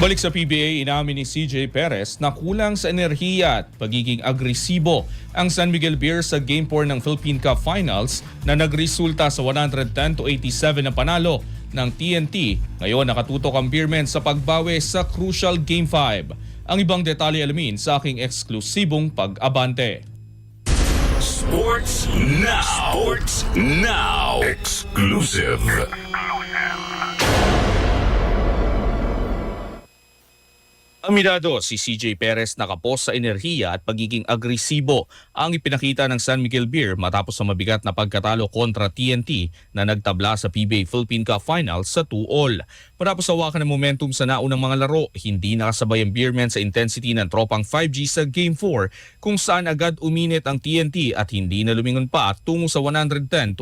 Balik sa PBA, inamin ni CJ Perez na kulang sa enerhiya at pagiging agresibo ang San Miguel Beer sa Game 4 ng Philippine Cup Finals na nagresulta sa 110-87 na panalo ng TNT. Ngayon nakatutok ang Beermen sa pagbawi sa crucial Game 5. Ang ibang detalye alamin sa aking eksklusibong pag-abante. Sports Now! Sports Now! Exclusive! Aminado si CJ Perez nakapos sa enerhiya at pagiging agresibo ang ipinakita ng San Miguel Beer matapos sa mabigat na pagkatalo kontra TNT na nagtabla sa PBA Philippine Cup Finals sa 2-all. Matapos hawakan ng momentum sa naunang mga laro, hindi nakasabay ang Beermen sa intensity ng tropang 5G sa Game 4 kung saan agad uminit ang TNT at hindi na lumingon pa tungo sa 110-87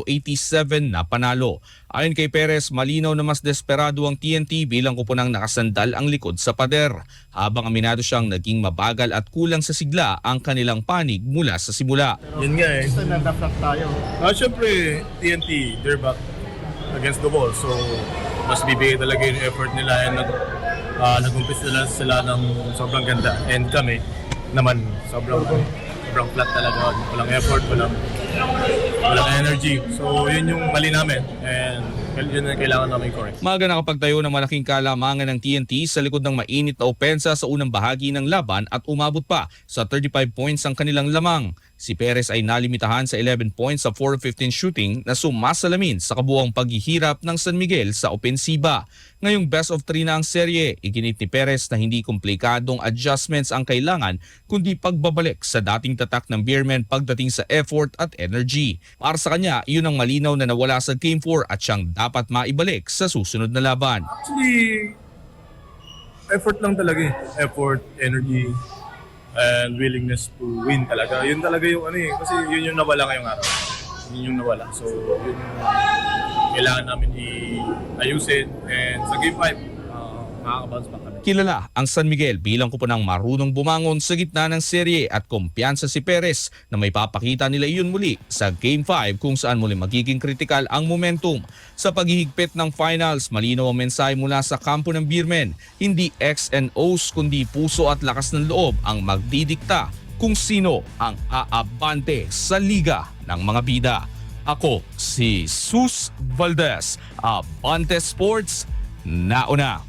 na panalo. Ayon kay Perez, malinaw na mas desperado ang TNT bilang kupunang nakasandal ang likod sa pader. Habang aminado siyang naging mabagal at kulang sa sigla ang kanilang panig mula sa simula. Yun nga eh. Gusto nagdafrak tayo. Siyempre, TNT, they're back against the wall. So, mas bibigay talaga yung effort nila and nag-umpisa sila ng sobrang ganda. And kami naman, sobrang flat talaga. Walang effort, walang energy. So, yun yung mali namin. And yun ang kailangan namin correct. Maaga nakapagtayo ng malaking kalamangan ng TNT sa likod ng mainit na opensa sa unang bahagi ng laban at umabot pa sa 35 points ang kanilang lamang. Si Perez ay nalimitahan sa 11 points sa 4-15 shooting na sumasalamin sa kabuuang paghihirap ng San Miguel sa opensiba. Ngayong best of 3 na ang serye, iginit ni Perez na hindi komplikadong adjustments ang kailangan kundi pagbabalik sa dating tatak ng Beermen pagdating sa effort at energy. Para sa kanya, iyon ang malinaw na nawala sa Game 4 at siyang dapat maibalik sa susunod na laban. Actually, effort lang talaga eh. Effort, energy, and willingness to win talaga. Yun talaga yung ano eh. Kasi yun yung nawala ngayong araw. Yun yung nawala. So, yun yung kailangan namin i-ayusin. And sa Game 5, makakabounce back kami. Kilala ang San Miguel bilang kupunang marunong bumangon sa gitna ng serye at kumpiyansa si Perez na may papakita nila iyon muli sa Game 5 kung saan muli magiging kritikal ang momentum. Sa paghihigpit ng finals, malinaw ang mensahe mula sa kampo ng Beermen. Hindi X and O's kundi puso at lakas ng loob ang magdidikta kung sino ang aabante sa liga ng mga bida. Ako si Sus Valdez, Abante Sports, nauna.